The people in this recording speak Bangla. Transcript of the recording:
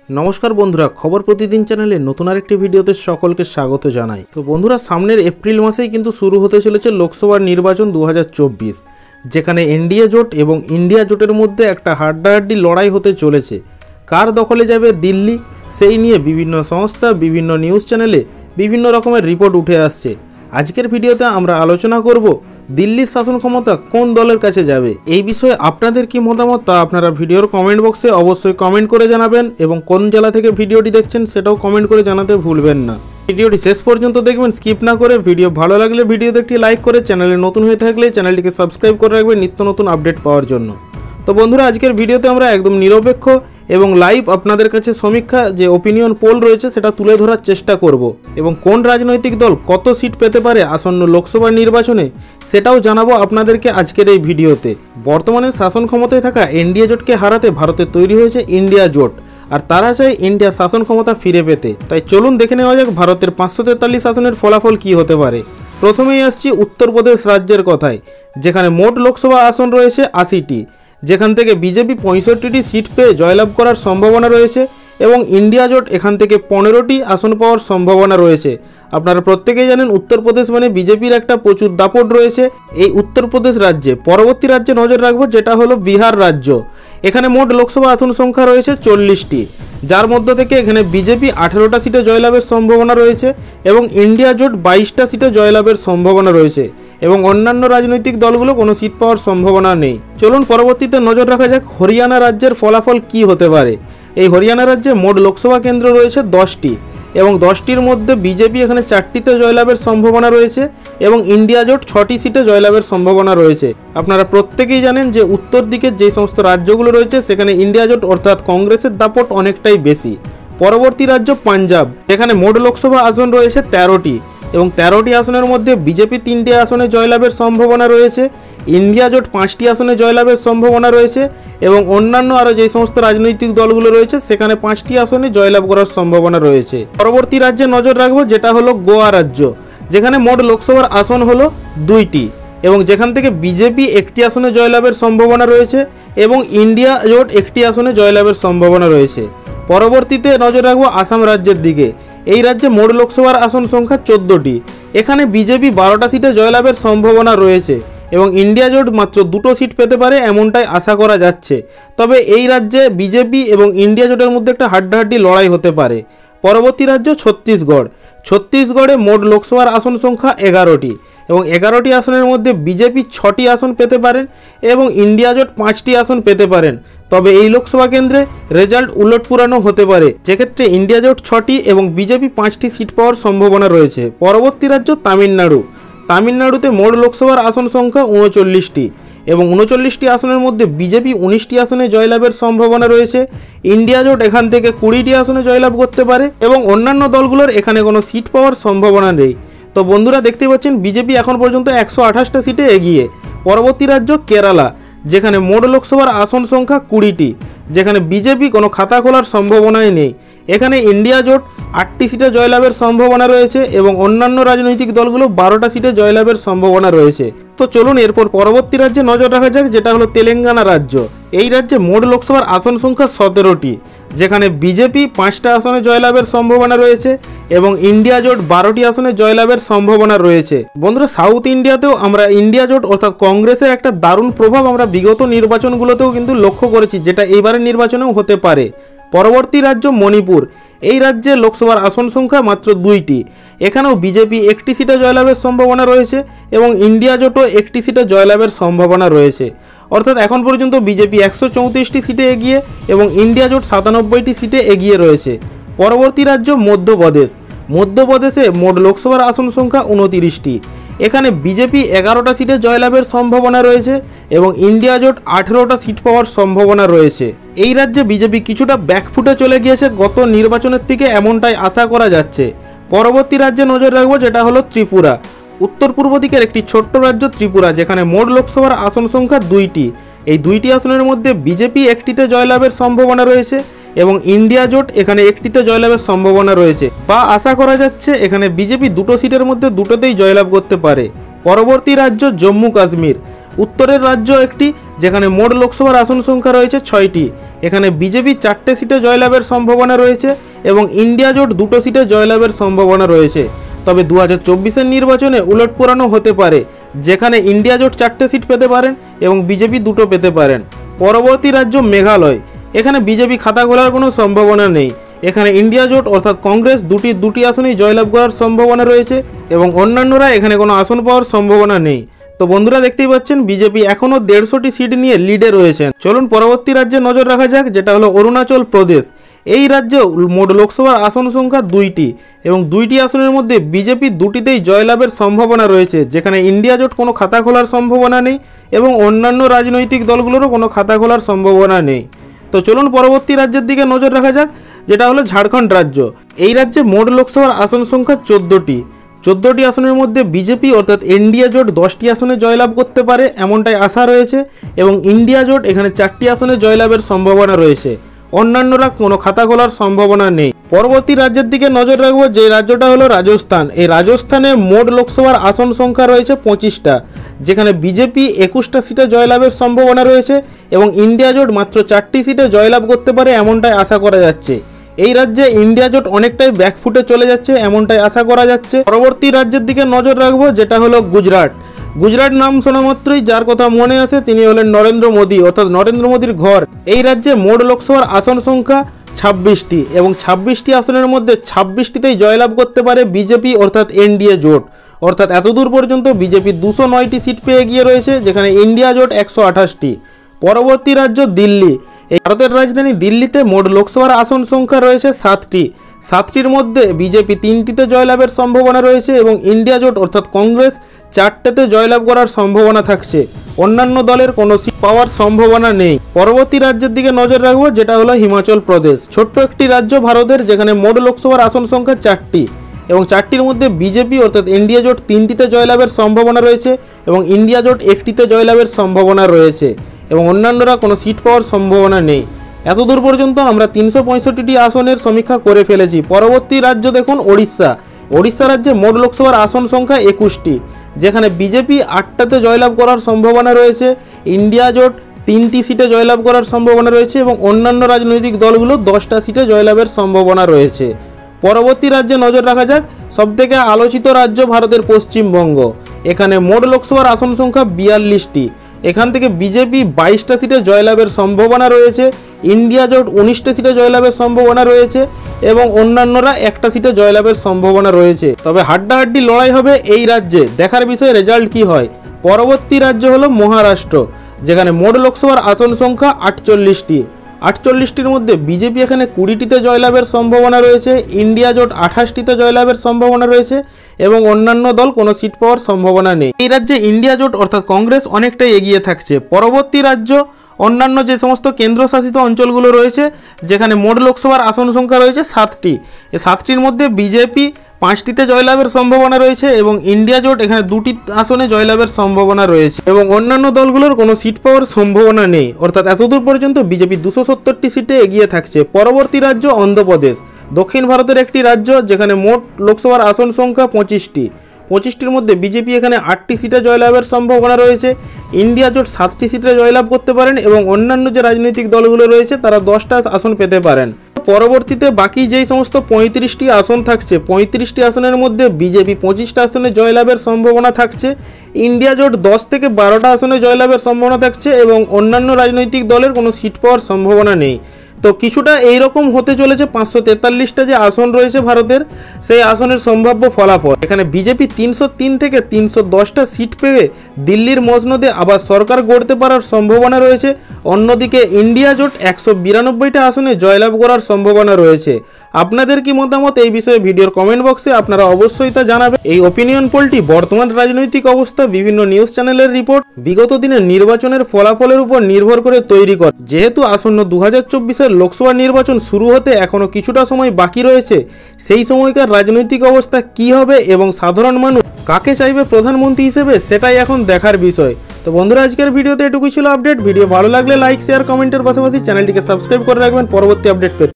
नमस्कार बंधुरा खबर प्रतिदिन चैनले नतून आरेकटी भिडियोते सकलके स्वागत जानाई। तो बंधुरा सामनेर एप्रिल मासेई किन्तु शुरू होते चलेছে लोकसभा निर्वाचन 2024 जेखाने एनडीए जोट एवं इंडिया जोटेर मध्य एकटा हाड्डाहाड्डी लड़ाई होते चलेছে। कार दखले जाबे दिल्ली सेई निये विभिन्न संस्था विभिन्न निউজ चैनेले विभिन्न रकमेर रिपोर्ट उठे आसছে। आजकेर भिडियोते आमरा आलोचना करब दिल्लिर शासन क्षमता कोन दलेर काछे जाबे। এই বিষয়ে আপনাদের কি মতামত তা আপনারা ভিডিওর কমেন্ট বক্সে অবশ্যই কমেন্ট করে জানাবেন এবং কোন জেলা থেকে ভিডিওটি দেখছেন সেটাও কমেন্ট করে জানাতে ভুলবেন না। ভিডিওটি শেষ পর্যন্ত দেখবেন, স্কিপ না করে। ভিডিও ভালো লাগলে ভিডিওতে একটি লাইক করে চ্যানেলে নতুন হয়ে থাকলে চ্যানেলটিকে সাবস্ক্রাইব করে রাখবেন নিত্য নতুন আপডেট পাওয়ার জন্য। তো বন্ধুরা আজকের ভিডিওতে আমরা একদম নিরপেক্ষ এবং লাইভ আপনাদের কাছে সমীক্ষা যে ওপিনিয়ন পোল রয়েছে সেটা তুলে ধরার চেষ্টা করব এবং কোন রাজনৈতিক দল কত সিট পেতে পারে আসন্ন লোকসভা নির্বাচনে সেটাও জানাবো আপনাদেরকে আজকের এই ভিডিওতে। বর্তমানে শাসন ক্ষমতায় থাকা এনডিএ জোটকে হারাতে ভারতে তৈরি হয়েছে ইন্ডিয়া জোট, আর তারা চায় ইন্ডিয়া শাসন ক্ষমতা ফিরে পেতে। তাই চলুন দেখে নেওয়া যাক ভারতের 543 আসনের ফলাফল কী হতে পারে। প্রথমেই আসছি উত্তরপ্রদেশ রাজ্যের কথায়, যেখানে মোট লোকসভা আসন রয়েছে 80টি, যেখান থেকে বিজেপি 65টি সিট পেয়ে জয়লাভ করার সম্ভাবনা রয়েছে এবং ইন্ডিয়া জোট এখান থেকে 15টি আসন পাওয়ার সম্ভাবনা রয়েছে। আপনারা প্রত্যেকেই জানেন উত্তরপ্রদেশ মানে বিজেপির একটা প্রচুর দাপট রয়েছে এই উত্তরপ্রদেশ রাজ্যে। পরবর্তী রাজ্যে নজর রাখবো যেটা হলো বিহার রাজ্য। এখানে মোট লোকসভা আসন সংখ্যা রয়েছে 40টি, যার মধ্য থেকে এখানে বিজেপি 18টা সিটে জয়লাভের সম্ভাবনা রয়েছে এবং ইন্ডিয়া জোট 22টা সিটে জয়লাভের সম্ভাবনা রয়েছে এবং অন্যান্য রাজনৈতিক দলগুলো কোনো সিট পাওয়ার সম্ভাবনা নেই। চলুন পরবর্তীতে নজর রাখা যাক হরিয়ানা রাজ্যের ফলাফল কি হতে পারে। এই হরিয়ানা রাজ্যে মোট লোকসভা কেন্দ্র রয়েছে 10টি এবং 10টির মধ্যে বিজেপি এখানে 4টিতে জয়লাভের সম্ভাবনা রয়েছে এবং ইন্ডিয়া জোট 6টি সিটে জয়লাভের সম্ভাবনা রয়েছে। আপনারা প্রত্যেকেই জানেন যে উত্তর দিকের যে সমস্ত রাজ্যগুলো রয়েছে সেখানে ইন্ডিয়া জোট অর্থাৎ কংগ্রেসের দাপট অনেকটাই বেশি। পরবর্তী রাজ্য পাঞ্জাব, এখানে মোট লোকসভা আসন রয়েছে 13টি এবং 13টি আসনের মধ্যে বিজেপি 3টি আসনে জয়লাভের সম্ভাবনা রয়েছে, ইন্ডিয়া জোট 5টি আসনে জয়লাভের সম্ভাবনা রয়েছে এবং অন্যান্য আরও যে সমস্ত রাজনৈতিক দলগুলো রয়েছে সেখানে 5টি আসনে জয়লাভ করার সম্ভাবনা রয়েছে। পরবর্তী রাজ্যে নজর রাখবো যেটা হলো গোয়া রাজ্য, যেখানে মোট লোকসভার আসন হলো 2টি এবং যেখান থেকে বিজেপি 1টি আসনে জয়লাভের সম্ভাবনা রয়েছে এবং ইন্ডিয়া জোট 1টি আসনে জয়লাভের সম্ভাবনা রয়েছে। পরবর্তীতে নজর রাখবো আসাম রাজ্যের দিকে। এই রাজ্যে মোট লোকসভার আসন সংখ্যা 14টি, এখানে বিজেপি 12টা সিটে জয়লাভের সম্ভাবনা রয়েছে এবং ইন্ডিয়া জোট মাত্র 2টো সিট পেতে পারে এমনটাই আশা করা যাচ্ছে। তবে এই রাজ্যে বিজেপি এবং ইন্ডিয়া জোটের মধ্যে একটা হাড্ডাহাড্ডি লড়াই হতে পারে। পরবর্তী রাজ্য ছত্তিশগড়। ছত্তিশগড়ে মোট লোকসভার আসন সংখ্যা 11টি এবং 11টি আসনের মধ্যে বিজেপি 6টি আসন পেতে পারেন এবং ইন্ডিয়া জোট 5টি আসন পেতে পারেন। তবে এই লোকসভা কেন্দ্রে রেজাল্ট উলটপুরানো হতে পারে, যেক্ষেত্রে ইন্ডিয়া জোট 6টি এবং বিজেপি 5টি সিট পাওয়ার সম্ভাবনা রয়েছে। পরবর্তী রাজ্য তামিলনাড়ু। তামিলনাড়ুতে মোট লোকসভার আসন সংখ্যা 39টি এবং 39টি আসনের মধ্যে বিজেপি 19টি আসনে জয়লাভের সম্ভাবনা রয়েছে, ইন্ডিয়া জোট এখান থেকে 20টি আসনে জয়লাভ করতে পারে এবং অন্যান্য দলগুলোর এখানে কোনো সিট পাওয়ার সম্ভাবনা নেই। তো বন্ধুরা দেখতে পাচ্ছেন বিজেপি এখন পর্যন্ত 128টা সিটে এগিয়ে। পরবর্তী রাজ্য কেরালা, যেখানে মোট লোকসভার আসন সংখ্যা 20টি, যেখানে বিজেপি কোনো খাতা খোলার সম্ভাবনাই নেই। এখানে ইন্ডিয়া জোট 8টি সিটে জয়লাভের সম্ভাবনা রয়েছে এবং অন্যান্য রাজনৈতিক দলগুলো 12টা সিটে জয়লাভের সম্ভাবনা রয়েছে। তো চলুন এরপর পরবর্তী রাজ্যে নজর রাখা যাক যেটা হলো তেলেঙ্গানা রাজ্য। এই রাজ্যে মোট লোকসভার আসন সংখ্যা 17টি, যেখানে বিজেপি 5টা আসনে জয়লাভের সম্ভাবনা রয়েছে এবং ইন্ডিয়া জোট 12টি আসনে জয়লাভের সম্ভাবনা রয়েছে। বন্ধুরা সাউথ ইন্ডিয়াতেও আমরা ইন্ডিয়া জোট অর্থাৎ কংগ্রেসের একটা দারুণ প্রভাব আমরা বিগত নির্বাচনগুলোতেও কিন্তু লক্ষ্য করেছি, যেটা এইবারের নির্বাচনেও হতে পারে। পরবর্তী রাজ্য মণিপুর। এই রাজ্যে লোকসভার আসন সংখ্যা মাত্র 2টি, এখানেও বিজেপি 1টি সিটে জয়লাভের সম্ভাবনা রয়েছে এবং ইন্ডিয়া জোটও 1টি সিটে জয়লাভের সম্ভাবনা রয়েছে। অর্থাৎ এখন পর্যন্ত বিজেপি 134টি সিটে এগিয়ে এবং ইন্ডিয়া জোট 97টি সিটে এগিয়ে রয়েছে। পরবর্তী রাজ্য মধ্যপ্রদেশ। মধ্যপ্রদেশে মোট লোকসভার আসন সংখ্যা 29টি, এখানে বিজেপি 11টা সিটে জয়লাভের সম্ভাবনা রয়েছে এবং ইন্ডিয়া জোট 18টা সিট পাওয়ার সম্ভাবনা রয়েছে। এই রাজ্যে বিজেপি কিছুটা ব্যাকফুটে চলে গিয়েছে গত নির্বাচনের থেকে এমনটাই আশা করা যাচ্ছে। পরবর্তী রাজ্যে নজর রাখবো যেটা হলো ত্রিপুরা। উত্তর পূর্ব দিকের একটি ছোট্ট রাজ্য ত্রিপুরা, যেখানে মোট লোকসভার আসন সংখ্যা 2টি। এই 2টি আসনের মধ্যে বিজেপি 1টিতে জয়লাভের সম্ভাবনা রয়েছে এবং ইন্ডিয়া জোট এখানে 1টিতে জয়লাভের সম্ভাবনা রয়েছে বা আশা করা যাচ্ছে এখানে বিজেপি 2টো সিটের মধ্যে 2টোতেই জয়লাভ করতে পারে। পরবর্তী রাজ্য জম্মু কাশ্মীর। উত্তরের রাজ্য একটি, যেখানে মোট লোকসভার আসন সংখ্যা রয়েছে 6টি। এখানে বিজেপি 4টে সিটে জয়লাভের সম্ভাবনা রয়েছে এবং ইন্ডিয়া জোট 2টো সিটে জয়লাভের সম্ভাবনা রয়েছে। তবে 2024-এর নির্বাচনে উলটপুরানো হতে পারে, যেখানে ইন্ডিয়া জোট 4টে সিট পেতে পারেন এবং বিজেপি 2টো পেতে পারেন। পরবর্তী রাজ্য মেঘালয়। এখানে বিজেপি খাতা খোলার কোনো সম্ভাবনা নেই। এখানে ইন্ডিয়া জোট অর্থাৎ কংগ্রেস দুটি আসনেই জয়লাভ করার সম্ভাবনা রয়েছে এবং অন্যান্যরা এখানে কোনো আসন পাওয়ার সম্ভাবনা নেই। তো বন্ধুরা দেখতেই পাচ্ছেন বিজেপি এখনও 150টি সিট নিয়ে লিডে রয়েছেন। চলুন পরবর্তী রাজ্যে নজর রাখা যাক, যেটা হলো অরুণাচল প্রদেশ। এই রাজ্যে মোট লোকসভার আসন সংখ্যা 2টি এবং 2টি আসনের মধ্যে বিজেপি 2টিতেই জয়লাভের সম্ভাবনা রয়েছে, যেখানে ইন্ডিয়া জোট কোনো খাতা খোলার সম্ভাবনা নেই এবং অন্যান্য রাজনৈতিক দলগুলোরও কোনো খাতা খোলার সম্ভাবনা নেই। তো চলুন পরবর্তী রাজ্যের দিকে নজর রাখা যাক, যেটা হলো ঝাড়খণ্ড রাজ্য। এই রাজ্যে মোট লোকসভার আসন সংখ্যা 14টি আসনের মধ্যে বিজেপি অর্থাৎ ইন্ডিয়া জোট 10টি আসনে জয়লাভ করতে পারে এমনটাই আশা রয়েছে এবং ইন্ডিয়া জোট এখানে 4টি আসনে জয়লাভের সম্ভাবনা রয়েছে। অন্যান্যরা কোনো খাতা খোলার সম্ভাবনা নেই। পরবর্তী রাজ্যের দিকে নজর রাখবো, যে রাজ্যটা হলো রাজস্থান। এই রাজস্থানে মোট লোকসভার আসন সংখ্যা রয়েছে 25টা, যেখানে বিজেপি 21টা সিটে জয়লাভের সম্ভাবনা রয়েছে এবং ইন্ডিয়া জোট মাত্র 4টি সিটে জয়লাভ করতে পারে এমনটাই আশা করা যাচ্ছে। এই রাজ্যে ইন্ডিয়া জোট অনেকটাই ব্যাকফুটে চলে যাচ্ছে এমনটাই আশা করা যাচ্ছে। পরবর্তী রাজ্যের দিকে নজর রাখবো, যেটা হলো গুজরাট। গুজরাট নাম শোনা মাত্রই যার কথা মনে আসে তিনি হলেন নরেন্দ্র মোদী, অর্থাৎ নরেন্দ্র মোদীর ঘর। এই রাজ্যে মোট লোকসভার আসন সংখ্যা 26টি এবং 26টি আসনের মধ্যে 26টিতেই জয়লাভ করতে পারে বিজেপি অর্থাৎ এনডিএ জোট। অর্থাৎ এতদূর পর্যন্ত বিজেপি 209টি সিট পেয়ে গিয়ে রয়েছে, যেখানে ইন্ডিয়া জোট 128টি। পরবর্তী রাজ্য দিল্লি। এই ভারতের রাজধানী দিল্লিতে মোট লোকসভার আসন সংখ্যা রয়েছে 7টির মধ্যে বিজেপি 3টিতে জয়লাভের সম্ভাবনা রয়েছে এবং ইন্ডিয়া জোট অর্থাৎ কংগ্রেস 4টেতে জয়লাভ করার সম্ভাবনা থাকছে। অন্যান্য দলের কোনো সিট পাওয়ার সম্ভাবনা নেই। পরবর্তী রাজ্যের দিকে নজর রাখবো, যেটা হলো হিমাচল প্রদেশ। ছোট্ট একটি রাজ্য ভারতের, যেখানে মোট লোকসভার আসন সংখ্যা 4টি এবং 4টির মধ্যে বিজেপি অর্থাৎ ইন্ডিয়া জোট 3টিতে জয়লাভের সম্ভাবনা রয়েছে এবং ইন্ডিয়া জোট 1টিতে জয়লাভের সম্ভাবনা রয়েছে এবং অন্যান্যরা কোনো সিট পাওয়ার সম্ভাবনা নেই। এতদূর পর্যন্ত আমরা 365টি আসনের সমীক্ষা করে ফেলেছি। পরবর্তী রাজ্য দেখুন ওড়িশা রাজ্যে মোট লোকসভার আসন সংখ্যা 21টি, যেখানে বিজেপি 8টাতে জয়লাভ করার সম্ভাবনা রয়েছে, ইন্ডিয়া জোট 3টি সিটে জয়লাভ করার সম্ভাবনা রয়েছে এবং অন্যান্য রাজনৈতিক দলগুলো 10টা সিটে জয়লাভের সম্ভাবনা রয়েছে। পরবর্তী রাজ্যে নজর রাখা যাক, সবথেকে আলোচিত রাজ্য ভারতের পশ্চিমবঙ্গ। এখানে মোট লোকসভার আসন সংখ্যা 42টি। এখান থেকে বিজেপি 22টা সিটে জয়লাভের সম্ভাবনা রয়েছে, ইন্ডিয়া জোট 19টা সিটে জয়লাভের সম্ভাবনা রয়েছে এবং অন্যান্যরা 1টা সিটে জয়লাভের সম্ভাবনা রয়েছে। তবে হাড্ডাহাড্ডি লড়াই হবে এই রাজ্যে, দেখার বিষয়ে রেজাল্ট কি হয়। পরবর্তী রাজ্য হলো মহারাষ্ট্র, যেখানে মোট লোকসভার আসন সংখ্যা 48টির মধ্যে বিজেপি এখানে 20টিতে জয়লাভের সম্ভাবনা রয়েছে, ইন্ডিয়া জোট 28টিতে জয়লাভের সম্ভাবনা রয়েছে এবং অন্যান্য দল কোনো সিট পাওয়ার সম্ভাবনা নেই। এই রাজ্যে ইন্ডিয়া জোট অর্থাৎ কংগ্রেস অনেকটাই এগিয়ে থাকছে। পরবর্তী রাজ্য অন্যান্য যে সমস্ত কেন্দ্রশাসিত অঞ্চলগুলো রয়েছে, যেখানে মোট লোকসভার আসন সংখ্যা রয়েছে 7টি। এই 7টির মধ্যে বিজেপি 5টিতে জয়লাভের সম্ভাবনা রয়েছে এবং ইন্ডিয়া জোট এখানে 2টি আসনে জয়লাভের সম্ভাবনা রয়েছে এবং অন্যান্য দলগুলোর কোনো সিট পাওয়ার সম্ভাবনা নেই। অর্থাৎ এতদূর পর্যন্ত বিজেপি 270টি সিটে এগিয়ে থাকছে। পরবর্তী রাজ্য অন্ধ্রপ্রদেশ, দক্ষিণ ভারতের একটি রাজ্য, যেখানে মোট লোকসভার আসন সংখ্যা 25টির মধ্যে বিজেপি এখানে 8টি সিটে জয়লাভের সম্ভাবনা রয়েছে, ইন্ডিয়া জোট 7টি সিটে জয়লাভ করতে পারেন এবং অন্যান্য যে রাজনৈতিক দলগুলো রয়েছে তারা 10টা আসন পেতে পারেন। পরবর্তীতে বাকি যেই সমস্ত 35টি আসন থাকছে, 35টি আসনের মধ্যে বিজেপি 25টা আসনে জয়লাভের সম্ভাবনা থাকছে, ইন্ডিয়া জোট 10 থেকে 12টা আসনে জয়লাভের সম্ভাবনা থাকছে এবং অন্যান্য রাজনৈতিক দলের কোনো সিট পাওয়ার সম্ভাবনা নেই। তো কিছুটা এইরকম হতে চলেছে 543টা যে আসন রয়েছে ভারতের, সেই আসনের সম্ভাব্য ফলাফল। এখানে বিজেপি 303 থেকে 310টা সিট পেয়ে দিল্লির মসনদে আবার সরকার গড়তে পারার সম্ভাবনা রয়েছে। অন্যদিকে ইন্ডিয়া জোট 192টা আসনে জয়লাভ করার সম্ভাবনা রয়েছে। আপনাদের কি মতামত এই বিষয়ে ভিডিওর কমেন্ট বক্সে আপনারা অবশ্যই তা জানাবেন। এই ওপিনিয়ন পোলটি বর্তমান রাজনৈতিক অবস্থা, বিভিন্ন নিউজ চ্যানেলের রিপোর্ট, বিগত দিনের নির্বাচনের ফলাফলের উপর নির্ভর করে তৈরি করে। যেহেতু আসন্ন 2024-এর লোকসভা নির্বাচন শুরু হতে এখনও কিছুটা সময় বাকি রয়েছে, সেই সময়কার রাজনৈতিক অবস্থা কী হবে এবং সাধারণ মানুষ কাকে চাইবে প্রধানমন্ত্রী হিসেবে, সেটাই এখন দেখার বিষয়। তো বন্ধুরা, আজকের ভিডিওতে এটুকুই ছিল আপডেট। ভিডিও ভালো লাগলে লাইক, শেয়ার, কমেন্টের পাশাপাশি চ্যানেলটিকে সাবস্ক্রাইব করে রাখবেন পরবর্তী আপডেট পেতে।